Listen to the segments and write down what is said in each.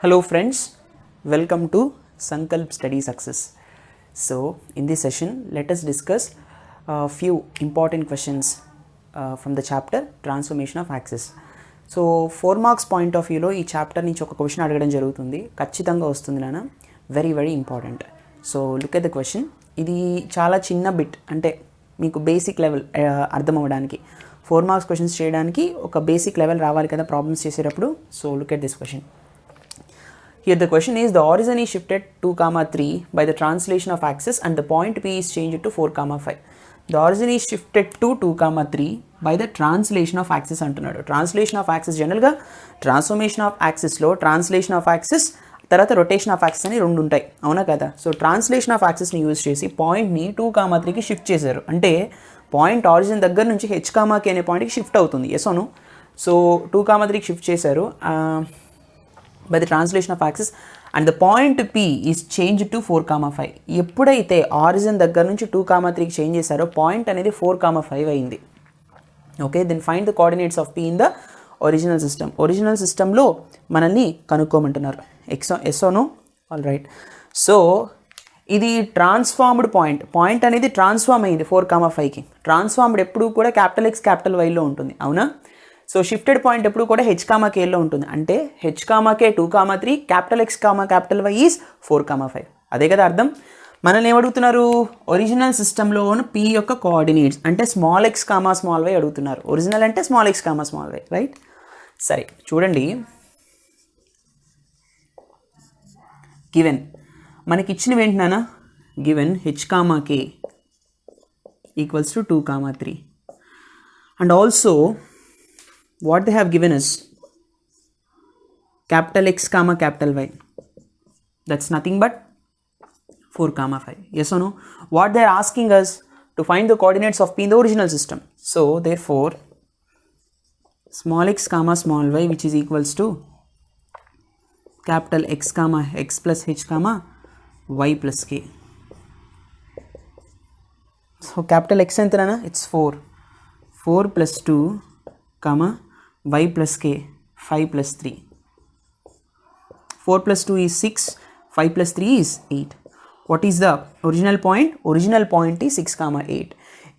Hello friends, welcome to Sankalp Study Success. So in this session let us discuss a few important questions from the chapter Transformation of Axis. So 4 marks point of వ్యూలో ఈ chapter నుంచి ఒక question అడగడం జరుగుతుంది, ఖచ్చితంగా వస్తుంది నాన్న, very important. So look at the question. ఇది చాలా చిన్న బిట్, అంటే మీకు బేసిక్ లెవెల్ అర్థం అవ్వడానికి 4 మార్క్స్ క్వశ్చన్స్ చేయడానికి ఒక బేసిక్ లెవెల్ రావాలి కదా ప్రాబ్లమ్స్ చేసేటప్పుడు. So look at this question. Here the question is, the origin is shifted 2, 3 by the translation of axis and the point P is changed to 4, 5. The origin is shifted to 2, 3 by the translation of axis అంటున్నాడు. Translation of axis జనరల్గా transformation of యాక్సిస్లో translation of axis తర్వాత rotation of axis అని రెండు ఉంటాయి, అవునా కదా. So translation of యాక్సిస్ని యూజ్ చేసి పాయింట్ని 2, 3కి షిఫ్ట్ చేశారు. అంటే పాయింట్ ఆరిజిన్ దగ్గర నుంచి H, K అనే పాయింట్కి షిఫ్ట్ అవుతుంది, ఎస్ అవును. సో 2, 3కి షిఫ్ట్ చేశారు by the translation of axis and the point P is changed to 4, 5. ఎప్పుడైతే ఆరిజిన్ దగ్గర నుంచి 2, 3కి చేంజ్ చేశారో పాయింట్ అనేది 4, 5 అయింది. Okay, then find the coordinates of P in the original system. Original సిస్టంలో మనల్ని కనుక్కోమంటున్నారు. ఎస్ఓను ఆల్ రైట్. సో ఇది ట్రాన్స్ఫార్మ్డ్ పాయింట్ అనేది ట్రాన్స్ఫార్మ్ అయింది 4, 5కి. ట్రాన్స్ఫార్మ్డ్ ఎప్పుడు కూడా క్యాపిటల్ X క్యాపిటల్ Yలో ఉంటుంది, అవునా. సో షిఫ్టెడ్ పాయింట్ ఎప్పుడు కూడా H, Kలో ఉంటుంది. అంటే H, K 2, 3 capital X, capital Y is 4, 5. అదే కదా అర్థం. మనల్ని ఏమడుగుతున్నారు, ఒరిజినల్ సిస్టంలో P యొక్క కోఆర్డినేట్స్ అంటే స్మాల్ x, స్మాల్ y అడుగుతున్నారు. ఒరిజినల్ అంటే small x, small y, right. సరే చూడండి, గివెన్ మనకి ఇచ్చినవి ఏంటన్నా, given H, K equals to 2, 3 and also what they have given is capital X, capital Y. That's nothing but 4, 5. Yes or no? What they are asking us to find the coordinates of P in the original system. So therefore small x, small y, which is equals to capital X, X plus H, Y plus K. So capital X entrana, it's 4 plus 2 y plus k, 5 plus 3. 4 plus 2 is 6, 5 plus 3 is 8. What is the original point? Original point is 6, 8.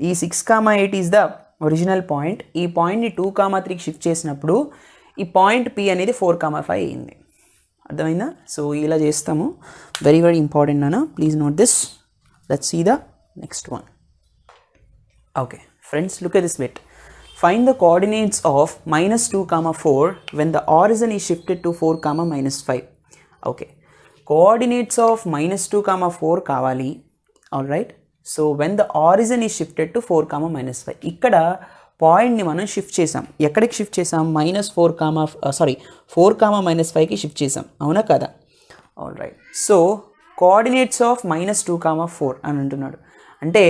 ఈ 6, 8 is the original point. ఈ పాయింట్ని 2, 3కి shift చేసినప్పుడు ఈ point P అనేది 4, 5 అయింది. అర్థమైందా? So ఇలా చేస్తాము. వెరీ ఇంపార్టెంట్ నాన్న, please note this. Let's see the next one. Okay friends, look at this bit. Find the coordinates of -2, 4 when the origin is shifted to 4, -5. Okay, coordinates of -2, 4 కావాలి. All right. So when the origin is shifted to 4, -5, ఇక్కడ పాయింట్ని మనం shift చేసాం. ఎక్కడికి shift చేసాం? -4, 5కి shift చేసాం, అవునా కదా. All right. So coordinates of -2, 4 అని అంటున్నాడు. అంటే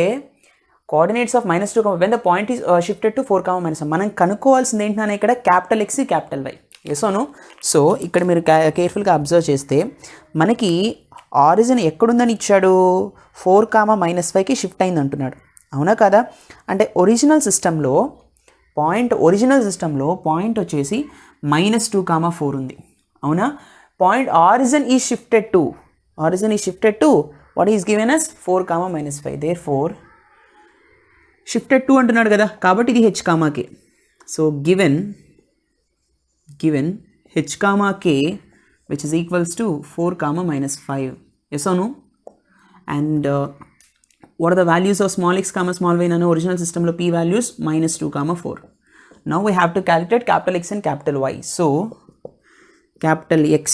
coordinates of -2, when the point is shifted to 4, -5. మనం కనుక్కోవాల్సింది ఏంటన్నా ఇక్కడ క్యాపిటల్ X, క్యాపిటల్ Y. ఎసోను. సో ఇక్కడ మీరు కేర్ఫుల్గా అబ్జర్వ్ చేస్తే మనకి ఆరిజిన్ ఎక్కడుందని ఇచ్చాడు, 4, -5కి షిఫ్ట్ అయింది అంటున్నాడు, అవునా కదా. అంటే ఒరిజినల్ సిస్టంలో పాయింట్ వచ్చేసి -2, 4 ఉంది, అవునా. Point origin is shifted to what is given us 4, -5. Therefore shifted to అంటున్నాడు కదా, కాబట్టి ఇది H, K. So given H, K which is equals to 4, -5. Yes or no? And what are the values of small x, small y in an original system లో P values? -2, 4. Now we have to calculate capital X and capital Y. So capital X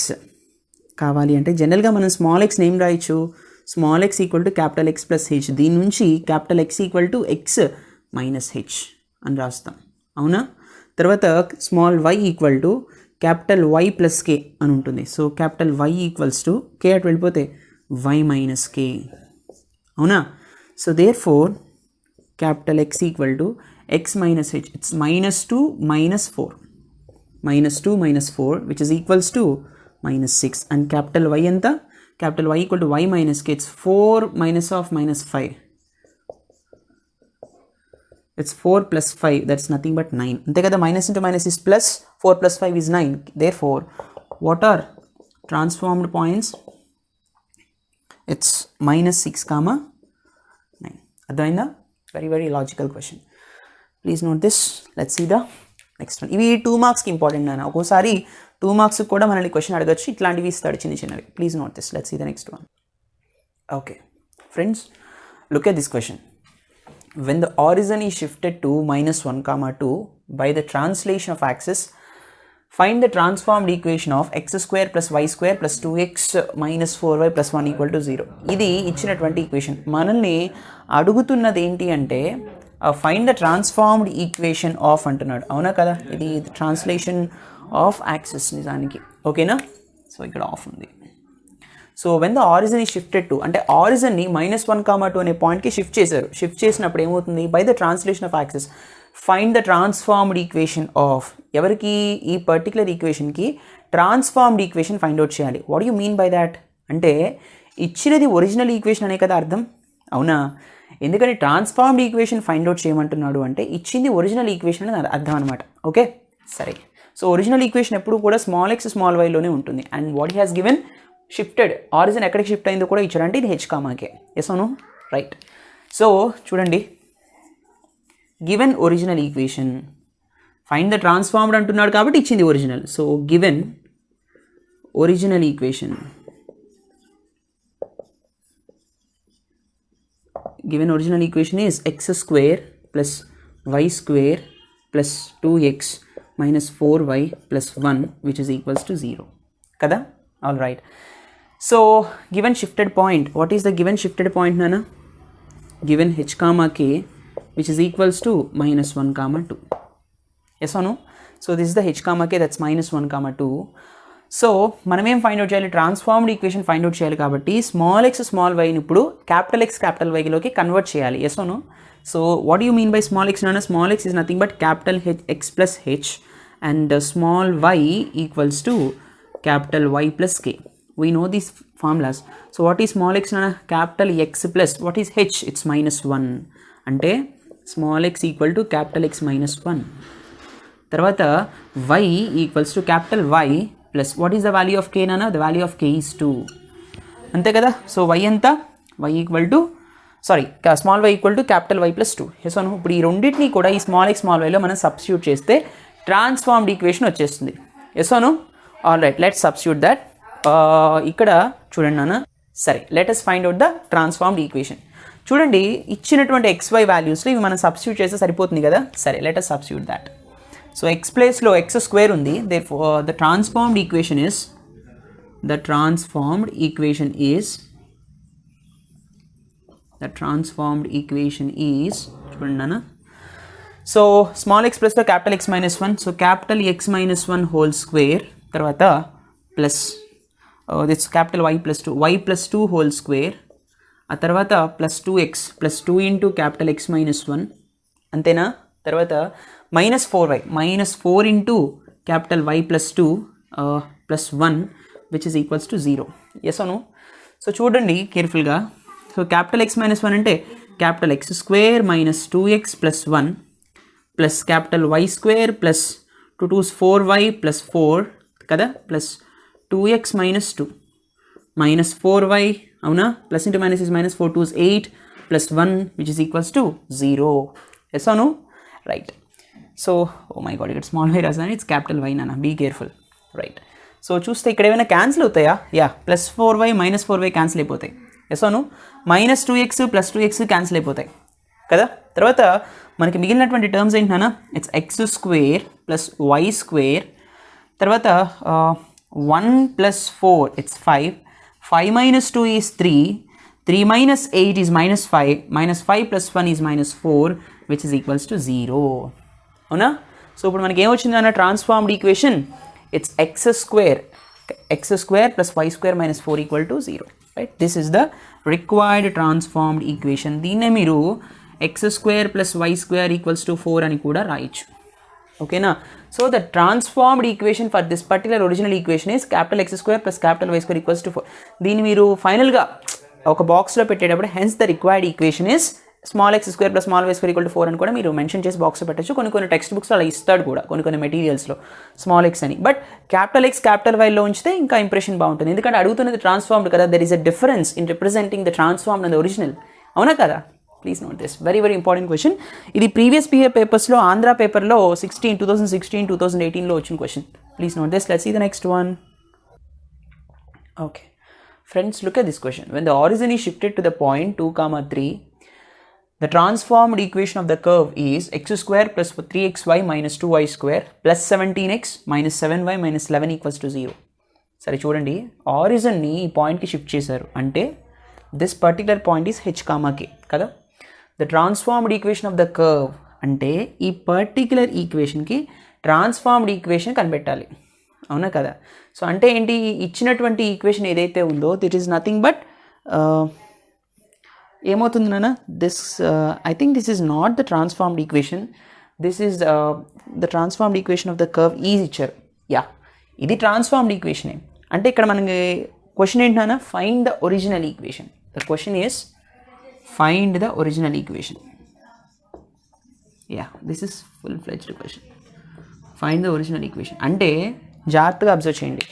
కావాలి అంటే జనరల్గా మనం small x name రాయొచ్చు. Small x equal to capital X plus H. దీని నుంచి capital X equal to X minus H అని రాస్తాం, అవునా. తర్వాత small y equal to capital Y plus K అని ఉంటుంది. So capital Y equals to K అటు వెళ్ళిపోతే Y మైనస్ K, అవునా. So therefore capital X equal to X minus H. It's -2 - 4 which is equals to -6. And capital Y ఎంత? Capital Y equal to Y minus K. It's 4 minus of -5. It's 4 plus 5. That's nothing but 9. అంతే కదా, minus into minus is plus. 4 plus 5 is 9. Therefore, what are transformed points, it's minus 6 comma 9. అర్థమైందా? very very logical question. Please note this. Let's see the next one. ఇవి 2 మార్క్స్కి important అన్న. ఒక్కోసారి 2 మార్క్స్కి కూడా మనల్ని క్వశ్చన్ అడగచ్చు, ఇట్లాంటివి ఇస్తాడు చిన్న చిన్నవి. Please note this. Let's see the next one. Okay friends, look at this question. When the origin is shifted to minus 1 comma 2 by the translation of axis, find the transformed equation of x square plus y square plus 2x minus 4y plus 1 equal to 0. ఇది ఇచ్చినటువంటి equation. మనల్ని అడుగుతున్నది ఏంటి అంటే find the transformed equation of అంటున్నాడు. అవునా కదా? ఇది ట్రాన్స్లేషన్ ఆఫ్ యాక్సిస్ నిజానికి. ఓకేనా? సో ఇక్కడ ఆఫ్ ఉంది. సో వెన్ ద ఆరిజిన్ ఈ షిఫ్టెడ్ టు, అంటే ఆరిజిన్ని -1, 2 అనే పాయింట్కి షిఫ్ట్ చేశారు. షిఫ్ట్ చేసినప్పుడు ఏమవుతుంది? By the translation of axis find the transformed equation of, ఎవరికి? ఈ పర్టికులర్ ఈక్వేషన్కి ట్రాన్స్ఫార్మ్డ్ ఈక్వేషన్ ఫైండ్ అవుట్ చేయాలి. What you mean by that అంటే ఇచ్చినది ఒరిజినల్ ఈక్వేషన్ అనే కదా అర్థం. అవునా? ఎందుకని ట్రాన్స్ఫార్మ్డ్ ఈక్వేషన్ ఫైండ్ అవుట్ చేయమంటున్నాడు అంటే ఇచ్చింది ఒరిజినల్ ఈక్వేషన్ అని అర్థం అనమాట. ఓకే సరే. సో ఒరిజినల్ ఈక్వేషన్ ఎప్పుడు కూడా స్మాల్ ఎక్స్ స్మాల్ వైలోనే ఉంటుంది. And what he has given shifted, origin ఎక్కడికి షిఫ్ట్ అయిందో కూడా ఇచ్చాడు, అంటే ఇది హెచ్ కామాకే. ఎస్ అవును రైట్. సో చూడండి, given original equation find the transformed అంటున్నాడు కాబట్టి ఇచ్చింది original. So given original equation, given original equation is x square plus y square plus 2x minus 4y plus 1 which is equals to 0 kada. All right, so given shifted point, what is the given shifted point nana? Given h comma k which is equals to -1 comma 2. yes or no? So this is the h comma k, that's -1 comma 2. So మనం ఏం find out చేయాలి? Transformed equation find out చేయాలి కాబట్టి small X small వైని ఇప్పుడు capital X capital వైలోకి convert చేయాలి. Yes or no? So what you mean by small X నాన్న? Small X is nothing but capital H X plus H and small Y equals to capital Y plus K. We know these formulas. So what is small X నాన్న? Capital X plus what is H? It's -1. అంటే small X equal to capital X -1. తర్వాత Y equals to capital Y plus what is the value of K నానా? The value of K is 2. అంతే కదా? So Y ఎంత? Y equal to small Y equal to capital Y plus 2. Yes అవును. ఇప్పుడు ఈ రెండింటిని కూడా ఈ స్మాల్ ఎక్స్ స్మాల్ వైలో మనం సబ్స్టిట్యూట్ చేస్తే ట్రాన్స్ఫార్మ్డ్ ఈక్వేషన్ వచ్చేస్తుంది. ఎస్ అవును. All right, let's substitute that. ఇక్కడ చూడండి నాన్న. సరే, let us find out the transformed equation. చూడండి, ఇచ్చినటువంటి XY వాల్యూస్లో ఇవి మనం సబ్స్టిట్యూట్ చేస్తే సరిపోతుంది కదా. సరే, let us substitute that. So x ప్లేస్లో x స్క్వేర్ ఉంది. therefore the transformed equation is చూడండి నాన్న. సో స్మాల్ ఎక్స్ ప్లస్లో capital X -1, so capital X -1 whole square, తర్వాత plus this capital Y plus 2 Y plus 2 whole square, ఆ తర్వాత plus 2x plus 2 into capital X -1. అంతేనా? తర్వాత -4y -4 into capital Y plus 2 plus 1 which is equals to 0. Yes అవును. So చూడండి కేర్ఫుల్గా. So capital X -1 అంటే capital X square minus 2x plus 1 plus capital why square plus 2 2s 4y plus 4 కదా, plus 2x minus 2 minus 4y, అవునా? Plus into minus is -4 2s 8 plus 1 which is equals to 0. Yes అవును right. So oh my god, ఇక్కడ small Y రాసాను, it's capital Y నాన్న, be careful. Right. So చూస్తే ఇక్కడ ఏమైనా cancel అవుతాయా? Yeah, plus 4y minus 4y cancel అయిపోతాయి. Yes అవును. Minus 2x plus 2x cancel అయిపోతాయి కదా. తర్వాత మనకి మిగిలినటువంటి టర్మ్స్ ఏంటి నాన్న? It's x square plus y square, తర్వాత 1 plus 4 it's 5, 5 minus 2 is 3, 3 minus 8 is -5, -5 plus 1 is -4 which is equals to 0. అవునా? సో ఇప్పుడు మనకి ఏమొచ్చింది అన్న transformed equation? It's x square plus y square minus 4 equal to 0. Right. This is the required transformed equation. దీన్నే మీరు x square plus y square equals to 4 అని కూడా రాయొచ్చు. ఓకేనా? So the transformed equation for this particular original equation is capital X square plus capital why square equals to 4. దీన్ని మీరు ఫైనల్గా ఒక బాక్స్లో పెట్టేటప్పుడు hence the required equation is small X square plus small y square equal to 4 అని కూడా మీరు mention చేసి బాక్స్ పెట్టచ్చు. కొన్ని టెక్స్ట్ బుక్స్ అలా ఇస్తాడు కూడా కొన్ని మెటీరియల్స్లో స్మాల్ ఎక్స్ అని. బట్ క్యాపిటల్ ఎక్స్ క్యాపిటల్ వైలో ఉంచితే ఇంకా ఇంప్రెషన్ బాగుంటుంది. ఎందుకంటే అడుగుతున్నది ట్రాన్స్ఫార్మ్డ్ కదా, there is a difference in representing the transformed and the original. అవునా కదా? Please note this, very important question. ఇది ప్రీవియస్ పేపర్స్లో ఆంధ్ర పేపర్లో 2016-2018లో వచ్చిన question. Please note this. Let's see the next one. Okay friends, look at this question. When the origin is shifted to the point 2, 3, the transformed equation of the curve is x square plus 3xy minus 2y square plus 17x minus 7y minus 11 equals to 0. సరే చూడండి, ఆరిజిన్ని ఈ పాయింట్కి shift చేశారు అంటే this particular point is h, k కదా. The transformed equation of the curve అంటే ఈ particular ఈక్వేషన్కి ట్రాన్స్ఫార్మ్డ్ ఈక్వేషన్ కనిపెట్టాలి. అవునా కదా? సో అంటే ఏంటి, ఇచ్చినటువంటి ఈక్వేషన్ ఏదైతే ఉందో దిట్ ఈస్ నథింగ్ బట్ ఏమవుతుంది నాన్న, this I think this is not the transformed equation, this is the transformed equation of the curve is ఇచ్చారు. యా, ఇది ట్రాన్స్ఫార్మ్డ్ ఈక్వేషనే. అంటే ఇక్కడ మనకి క్వశ్చన్ ఏంటి నాన్న, find the original equation. The question is find the original equation. Yeah, this is full fledged question. Find the original equation అంటే జాగ్రత్తగా observe చేయండి,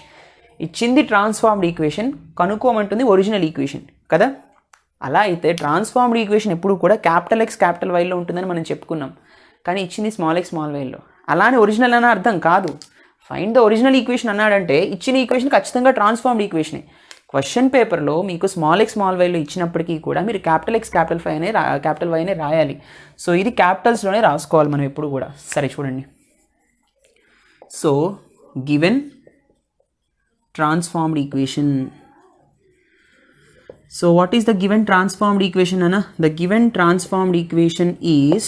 ఇచ్చింది ట్రాన్స్ఫార్మ్డ్ ఈక్వేషన్, కనుక్కోమంటుంది ఒరిజినల్ ఈక్వేషన్ కదా. అలా అయితే ట్రాన్స్ఫార్మ్డ్ ఈక్వేషన్ ఎప్పుడు కూడా క్యాపిటల్ ఎక్స్ క్యాపిటల్ వైలో ఉంటుందని మనం చెప్పుకున్నాం, కానీ ఇచ్చింది స్మాల్ ఎక్స్ స్మాల్ వైలో. అలానే ఒరిజినల్ అన్న అర్థం కాదు. ఫైండ్ ద ఒరిజినల్ ఈక్వేషన్ అన్నాడంటే ఇచ్చిన ఈక్వేషన్ ఖచ్చితంగా ట్రాన్స్ఫార్మ్డ్ ఈక్వేషనే. క్వశ్చన్ పేపర్లో మీకు స్మాల్ ఎక్స్ స్మాల్ వైలో ఇచ్చినప్పటికీ కూడా మీరు క్యాపిటల్ ఎక్స్ క్యాపిటల్ వై అనే రాయాలి. సో ఇది క్యాపిటల్స్లోనే రాసుకోవాలి మనం ఎప్పుడు కూడా. సరే చూడండి, so given transformed equation. So what is the given transformed equation, Anna? The given transformed equation is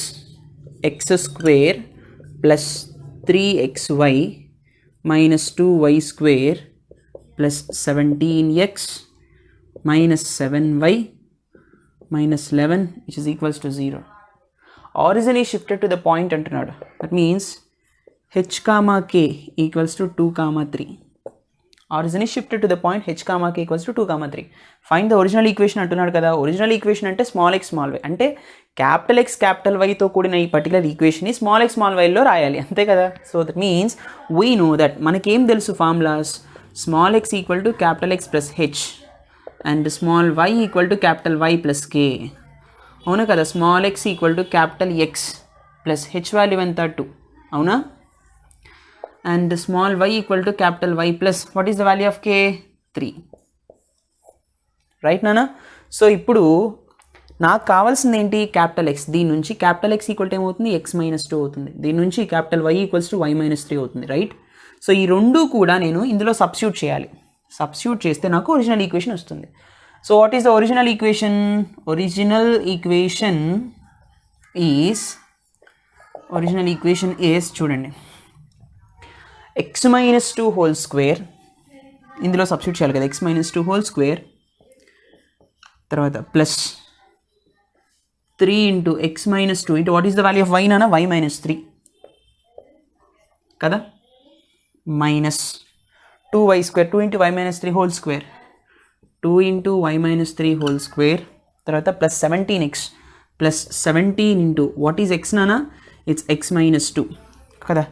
x square plus 3xy minus 2y square plus 17x minus 7y minus 11 which is equals to 0. Origin is shifted to the point antunnadu. That means h, k equals to 2, 3. Origin is shifted to the point h, k equals to 2, 3. Find the original equation అంటున్నాడు కదా. Original equation అంటే small X small y, అంటే capital X capital వైతో కూడిన ఈ particular ఈక్వేషన్ని small X small వైలో రాయాలి, అంతే కదా. So that means we know that మనకేం తెలుసు formulas, small X equal to capital X plus H and small Y equal to capital Y plus K. అవునా కదా. Small X equal to capital X plus H value ఎంత 2, అవునా. And small y equal to capital Y plus what is the value of k? 3. Right నానా. So ఇప్పుడు నాకు కావాల్సింది ఏంటి, capital x. దీని నుంచి క్యాపిటల్ ఎక్స్ ఈక్వల్ టు ఏమవుతుంది, ఎక్స్ మైనస్ 2 అవుతుంది. దీని నుంచి capital y equals to y minus 3 అవుతుంది, రైట్. సో ఈ రెండు కూడా నేను ఇందులో సబ్స్టిట్యూట్ చేయాలి. సబ్స్టిట్యూట్ చేస్తే నాకు ఒరిజినల్ ఈక్వేషన్ వస్తుంది. So what is the original equation? Original equation is చూడండి, x minus 2 whole square, ఇందులో సబ్స్టిట్యూట్ చేయాలి కదా, x minus 2 whole square, తర్వాత plus 3 into x minus 2 into what is the value of y నానా, y minus 3 కదా, minus 2y square, 2 into y minus 3 whole square, 2 into y minus 3 whole square, తర్వాత plus 17x plus 17 into what is x నానా, it's x minus 2 కదా,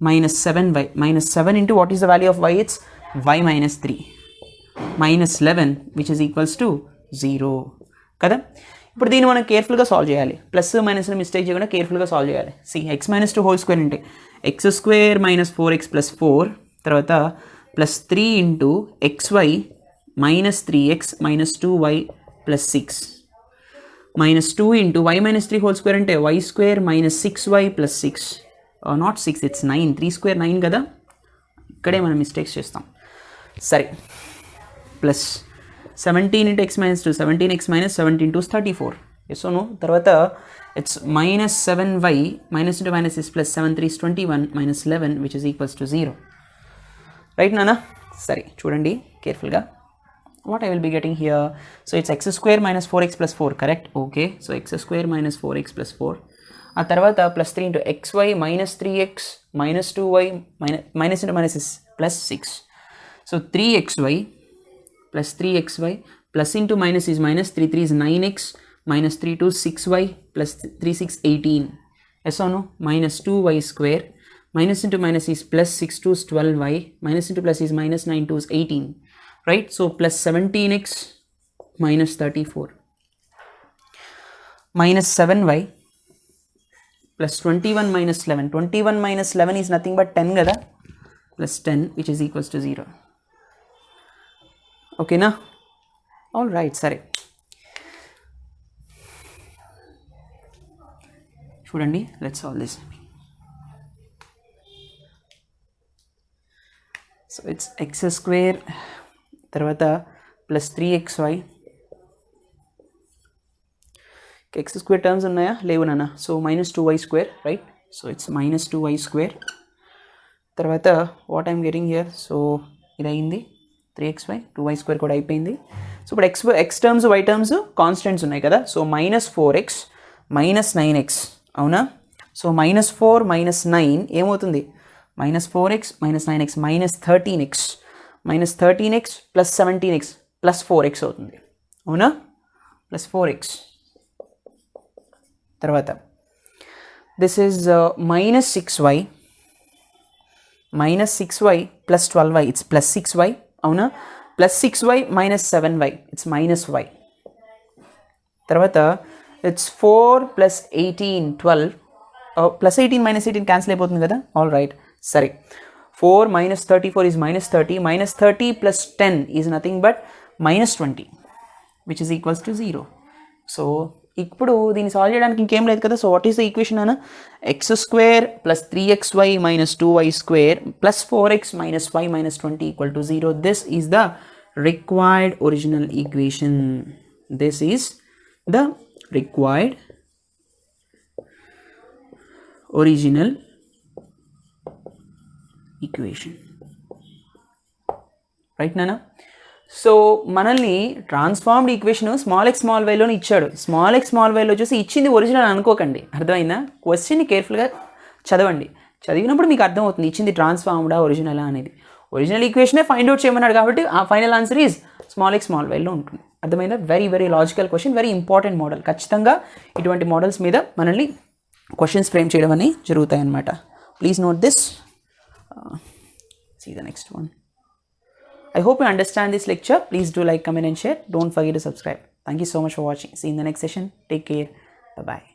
minus 7y, minus 7 into what is the value of y? It's y minus 3 minus 11 which is equals to 0 కదా. ఇప్పుడు దీన్ని మనం కేర్ఫుల్గా solve చేయాలి, plus minus mistake చేయకుండా కేర్ఫుల్గా సాల్వ్ చేయాలి. సి x minus 2 whole square అంటే x square minus 4x plus 4, తర్వాత plus 3 into xy minus 3x minus 2y plus 6 minus 2 into y minus 3 whole square అంటే y square minus 6y plus 6, not 6, it's 9, 3 square 9 కదా. ఇక్కడే మనం mistakes చేస్తాం. సరే, plus 17 into X minus 2, 17x minus 17 2 34, yes no. తర్వాత it's minus 7y minus into minus is plus 7 3 21 minus 11 which is equals to 0, right నానా. సరే చూడండి కేర్ఫుల్గా, what I will be getting here. So it's x square minus 4x plus 4, correct, okay. So x square minus 4x plus 4, ఆ తర్వాత plus 3 into xy minus 3x minus 2y minus into minus is plus 6, so 3xy plus 3xy plus into minus is minus 3 3 is 9x minus 3 to 6y plus 3 6 18, yes or no? Minus 2y square, minus into minus is plus 6 to 12y, minus into plus is minus 9 to 18, right? So plus 17x minus 34, minus 7y plus 21 minus 11, 21 minus 11 is nothing but 10 kada, plus 10 which is equals to 0. Okay na? All right, సరే చూడండి, let's solve this. So it's x square తర్వాత plus 3xy, x square terms ఉన్నాయా? లేవు నాన్న. So minus 2y square, right? So it's minus 2y square. తర్వాత what I'm getting here, so ఇది అయింది 3xy, 2y square కూడా అయిపోయింది. సో ఇప్పుడు x terms y terms constants ఉన్నాయి కదా. So minus 4x minus 9x, అవునా? సో minus 4 minus 9 ఏమవుతుంది? minus 4x minus 9x minus 13x, minus 13x plus 17x plus 4x అవుతుంది, అవునా? plus 4x. తర్వాత this is minus 6y minus 6y plus 12y, it's plus 6y, అవునా? plus 6y minus 7y, it's minus y. తర్వాత it's 4 plus 18 12, plus 18 minus 18 cancel అయిపోతుంది కదా. All right, సరే 4 minus 34 is minus 30, minus 30 plus 10 is nothing but minus 20 which is equals to 0. So ఇప్పుడు దీన్ని solve చేయడానికి ఇంకేం లేదు కదా. So what is the equation అన్న? X square plus 3xy minus 2y square plus 4x minus y minus 20 equal to 0. This is the required original equation. This is the required original equation, right నానా? So మనల్ని transformed equation small X small వైలోనే ఇచ్చాడు. Small X small వైలో చూసి ఇచ్చింది original అనుకోకండి, అర్థమైందా? క్వశ్చన్ని కేర్ఫుల్గా చదవండి. చదివినప్పుడు మీకు అర్థమవుతుంది ఇచ్చింది ట్రాన్స్ఫార్మ్డా ఒరిజినలా అనేది. ఒరిజినల్ ఈక్వేషనే ఫైండ్ అవుట్ చేయమన్నాడు కాబట్టి ఆ final answer is small X small వైలో ఉంటుంది, అర్థమైందా? Very very logical question, very important model. ఖచ్చితంగా ఇటువంటి మోడల్స్ మీద మనల్ని క్వశ్చన్స్ ఫ్రేమ్ చేయడం అని జరుగుతాయి అన్నమాట. Please note this. See the next one. I hope you understand this lecture. Please do like, comment and share. Don't forget to subscribe. Thank you so much for watching. See you in the next session. Take care. Bye-bye.